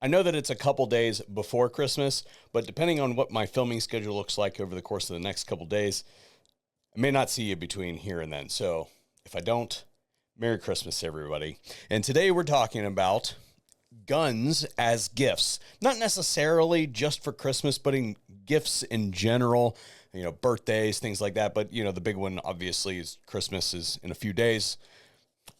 I know that it's a couple days before Christmas, but depending on what my filming schedule looks like over the course of the next couple days, I may not see you between here and then. So if I don't, Merry Christmas, everybody. And today we're talking about guns as gifts, not necessarily just for Christmas, but in gifts in general, birthdays, things like that. But, the big one obviously is Christmas is in a few days,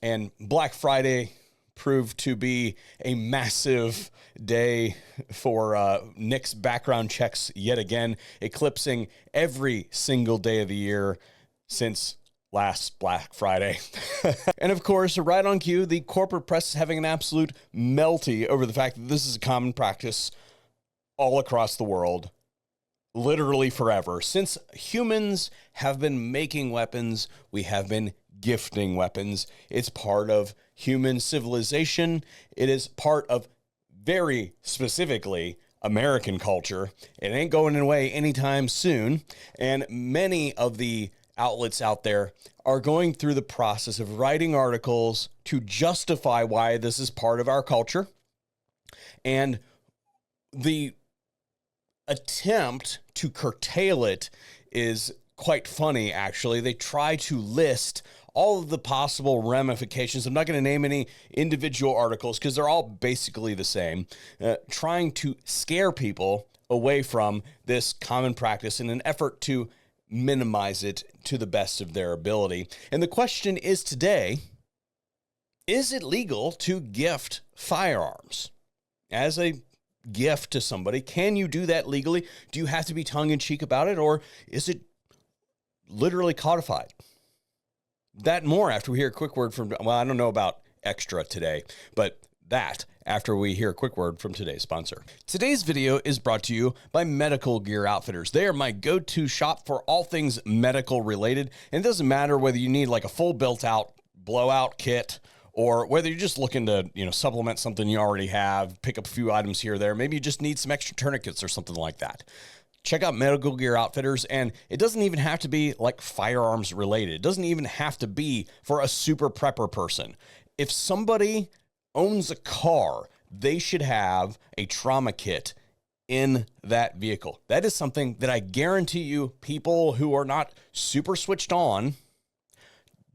and Black Friday proved to be a massive day for NICS background checks yet again, eclipsing every single day of the year since last Black Friday. And of course, right on cue, the corporate press is having an absolute melty over the fact that this is a common practice all across the world, literally forever. Since humans have been making weapons, we have been gifting weapons. It's part of human civilization. It is part of, very specifically, American culture. It ain't going away anytime soon. And many of the outlets out there are going through the process of writing articles to justify why this is part of our culture. And the attempt to curtail it is quite funny, actually. They try to list all of the possible ramifications. I'm not going to name any individual articles because they're all basically the same, trying to scare people away from this common practice in an effort to minimize it to the best of their ability. And the question is today, is it legal to gift firearms as a gift to somebody? Can you do that legally? Do you have to be tongue-in-cheek about it, or is it literally codified? That and more after we hear a quick word from, well, I don't know about extra today, but that after we hear a quick word from today's sponsor. Today's video is brought to you by Medical Gear Outfitters. They are my go-to shop for all things medical related. And it doesn't matter whether you need like a full built-out blowout kit, or whether you're just looking to, supplement something you already have, pick up a few items here or there. Maybe you just need some extra tourniquets or something like that. Check out Medical Gear Outfitters, and it doesn't even have to be like firearms related. It doesn't even have to be for a super prepper person. If somebody owns a car, they should have a trauma kit in that vehicle. That is something that I guarantee you people who are not super switched on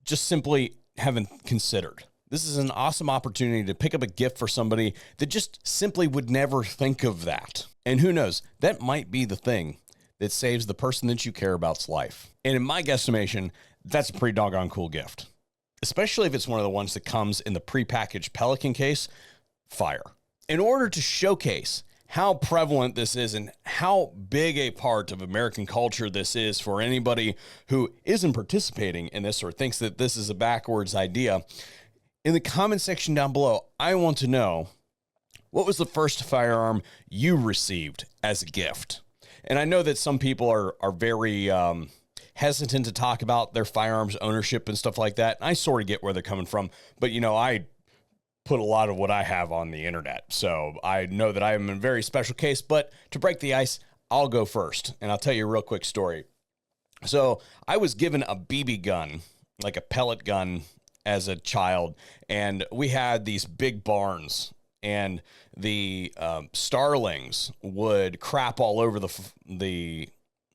just simply haven't considered. This is an awesome opportunity to pick up a gift for somebody that just simply would never think of that. And who knows, that might be the thing that saves the person that you care about's life. And in my guesstimation, that's a pretty doggone cool gift, especially if it's one of the ones that comes in the prepackaged Pelican case. Fire. In order to showcase how prevalent this is and how big a part of American culture this is for anybody who isn't participating in this or thinks that this is a backwards idea, in the comment section down below, I want to know, what was the first firearm you received as a gift? And I know that some people are very hesitant to talk about their firearms ownership and stuff like that. I sort of get where they're coming from, but I put a lot of what I have on the internet, so I know that I am in a very special case. But to break the ice, I'll go first, and I'll tell you a real quick story. So I was given a BB gun, like a pellet gun, as a child, and we had these big barns, and the starlings would crap all over the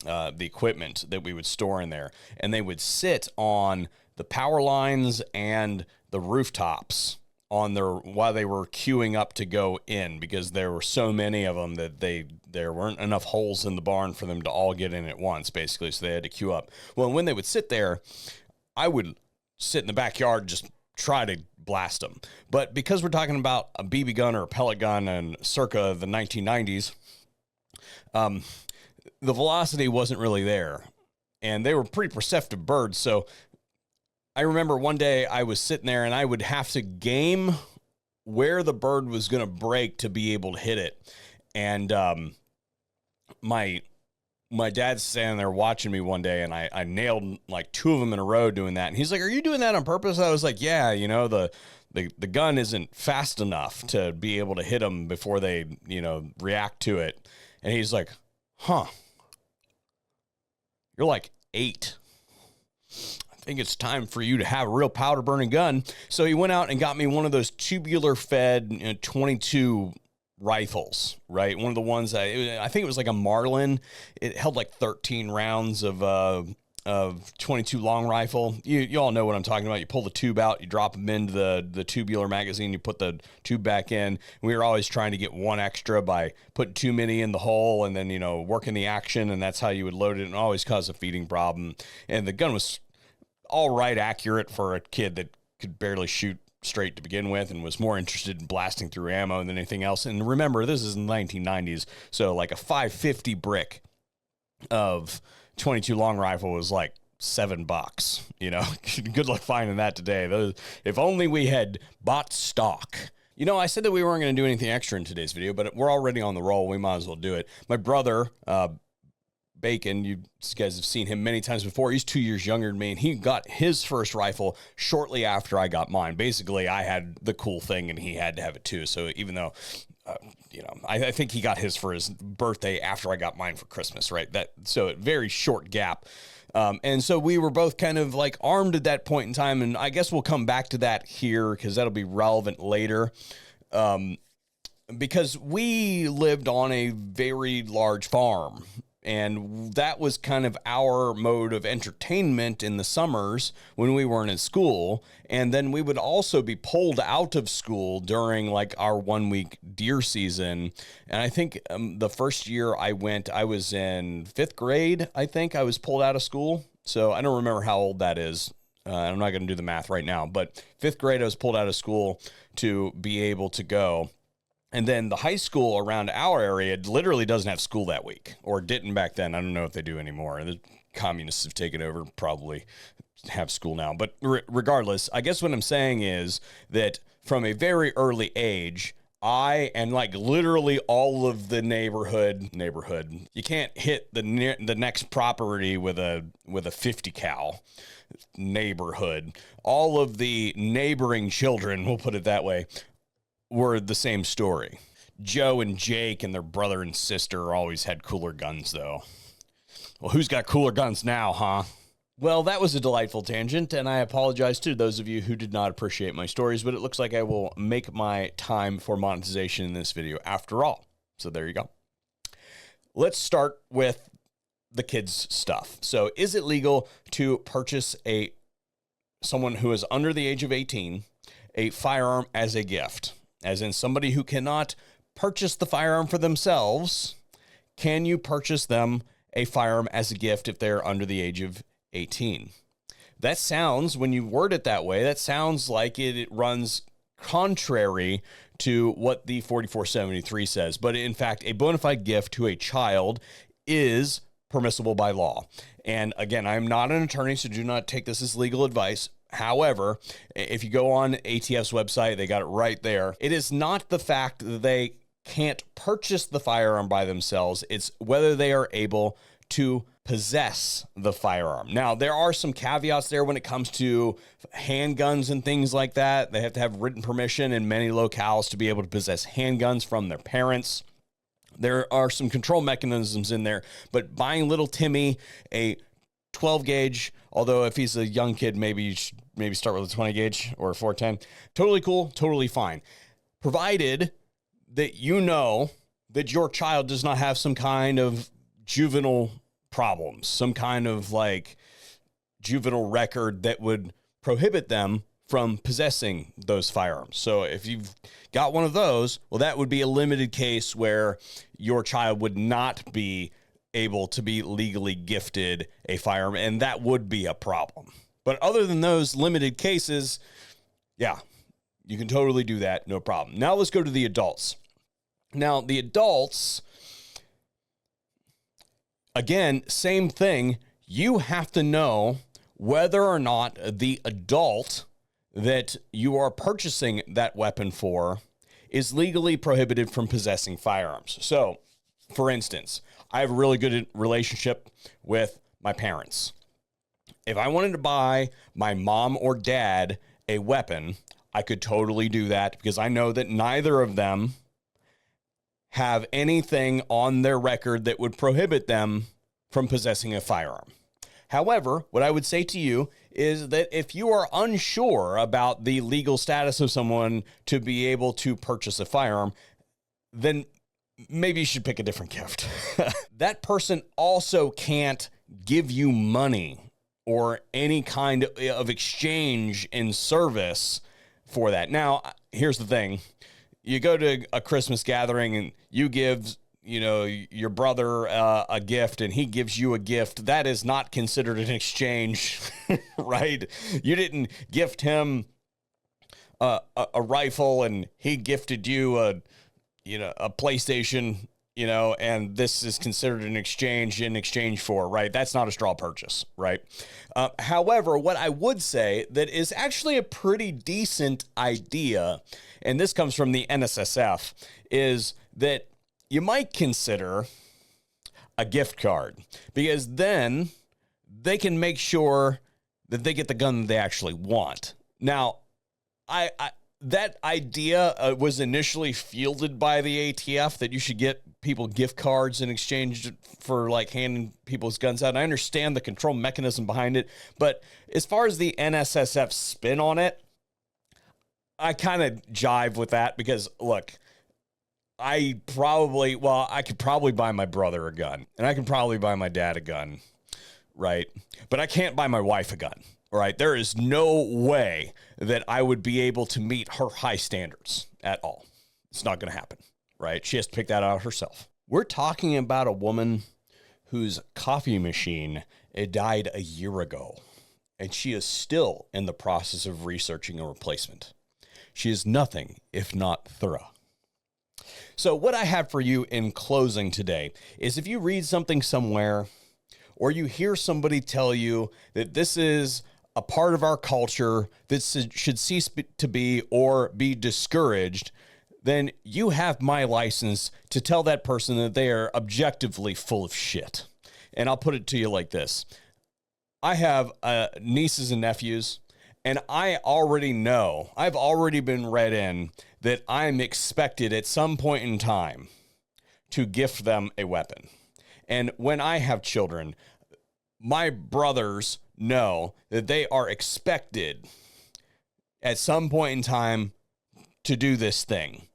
equipment that we would store in there, and they would sit on the power lines and the rooftops while they were queuing up to go in, because there were so many of them that there weren't enough holes in the barn for them to all get in at once, basically, so they had to queue up. Well, when they would sit there, I would sit in the backyard, just try to blast them. But because we're talking about a BB gun or a pellet gun and circa the 1990s, the velocity wasn't really there, and they were pretty perceptive birds. So I remember one day I was sitting there and I would have to game where the bird was going to break to be able to hit it. And my dad's standing there watching me one day, and I nailed like two of them in a row doing that. And he's like, "Are you doing that on purpose?" I was like, "Yeah, the gun isn't fast enough to be able to hit them before they, react to it." And he's like, "Huh, you're like 8. I think it's time for you to have a real powder burning gun." So he went out and got me one of those tubular fed 22 rifles, right? One of the ones I think it was like a Marlin. It held like 13 rounds of 22 long rifle. You all know what I'm talking about. You pull the tube out, you drop them into the tubular magazine, you put the tube back in. We were always trying to get one extra by putting too many in the hole and then, working the action, and that's how you would load it, and always cause a feeding problem. And the gun was all right accurate for a kid that could barely shoot straight to begin with and was more interested in blasting through ammo than anything else. And remember, this is in the 1990s, so like a 550 brick of 22 long rifle was like $7. Good luck finding that today. If only we had bought stock. I said that we weren't going to do anything extra in today's video, but we're already on the roll. We might as well do it. My brother, Bacon, you guys have seen him many times before. He's 2 years younger than me, and he got his first rifle shortly after I got mine. Basically, I had the cool thing, and he had to have it too. So even though, I think he got his for his birthday after I got mine for Christmas, right? So a very short gap. And so we were both kind of like armed at that point in time, and I guess we'll come back to that here because that'll be relevant later. Because we lived on a very large farm. And that was kind of our mode of entertainment in the summers when we weren't in school. And then we would also be pulled out of school during like our 1 week deer season. And I think the first year I was in 5th grade. I think I was pulled out of school. So I don't remember how old that is. I'm not going to do the math right now, but 5th grade, I was pulled out of school to be able to go. And then the high school around our area literally doesn't have school that week, or didn't back then. I don't know if they do anymore. The communists have taken over, probably have school now. But regardless, I guess what I'm saying is that from a very early age, I and like literally all of the neighborhood, you can't hit the next property with a 50 cal neighborhood. All of the neighboring children, we'll put it that way, were the same story. Joe and Jake and their brother and sister always had cooler guns, though. Well, who's got cooler guns now, huh? Well, that was a delightful tangent, and I apologize to those of you who did not appreciate my stories, but it looks like I will make my time for monetization in this video after all. So there you go. Let's start with the kids' stuff. So is it legal to purchase someone who is under the age of 18 a firearm as a gift? As in somebody who cannot purchase the firearm for themselves, can you purchase them a firearm as a gift if they're under the age of 18? That sounds, when you word it that way, that sounds like it runs contrary to what the 4473 says. But in fact, a bona fide gift to a child is permissible by law. And again, I'm not an attorney, so do not take this as legal advice. However, if you go on ATF's website, they got it right there. It is not the fact that they can't purchase the firearm by themselves. It's whether they are able to possess the firearm. Now, there are some caveats there when it comes to handguns and things like that. They have to have written permission in many locales to be able to possess handguns from their parents. There are some control mechanisms in there, but buying little Timmy a 12 gauge, although if he's a young kid, maybe you should start with a 20 gauge or a 410. Totally cool, totally fine. Provided that you know that your child does not have some kind of juvenile problems, some kind of like juvenile record that would prohibit them from possessing those firearms. So if you've got one of those, well, that would be a limited case where your child would not be able to be legally gifted a firearm, and that would be a problem. But other than those limited cases, yeah, you can totally do that, no problem. Now let's go to the adults. Now, the adults, again, same thing. You have to know whether or not the adult that you are purchasing that weapon for is legally prohibited from possessing firearms. So, for instance, I have a really good relationship with my parents. If I wanted to buy my mom or dad a weapon, I could totally do that because I know that neither of them have anything on their record that would prohibit them from possessing a firearm. However, what I would say to you is that if you are unsure about the legal status of someone to be able to purchase a firearm, then maybe you should pick a different gift. That person also can't give you money or any kind of exchange in service for that. Now, here's the thing. You go to a Christmas gathering and you give, your brother a gift and he gives you a gift. That is not considered an exchange, right? You didn't gift him a rifle and he gifted you a PlayStation, and this is considered an exchange in exchange for, right? That's not a straw purchase, right? However, what I would say that is actually a pretty decent idea, and this comes from the NSSF, is that you might consider a gift card, because then they can make sure that they get the gun they actually want. Now, that idea was initially fielded by the ATF, that you should get people gift cards in exchange for like handing people's guns out. I understand the control mechanism behind it, but as far as the NSSF spin on it, I kind of jive with that, because look, I could probably buy my brother a gun, and I can probably buy my dad a gun, right? But I can't buy my wife a gun. Right? There is no way that I would be able to meet her high standards at all. It's not going to happen, right? She has to pick that out herself. We're talking about a woman whose coffee machine, it died a year ago, and she is still in the process of researching a replacement. She is nothing if not thorough. So what I have for you in closing today is, if you read something somewhere or you hear somebody tell you that this is a part of our culture that should cease to be or be discouraged, then you have my license to tell that person that they are objectively full of shit. And I'll put it to you like this. I have nieces and nephews, and I already know, I've already been read in that I'm expected at some point in time to gift them a weapon. And when I have children, my brothers know that they are expected at some point in time to do this thing.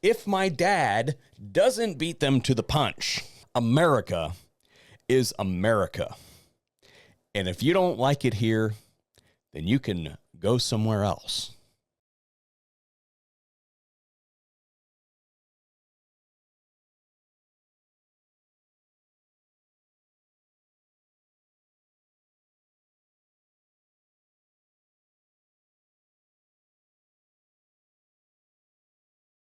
If my dad doesn't beat them to the punch, America is America. And if you don't like it here, then you can go somewhere else.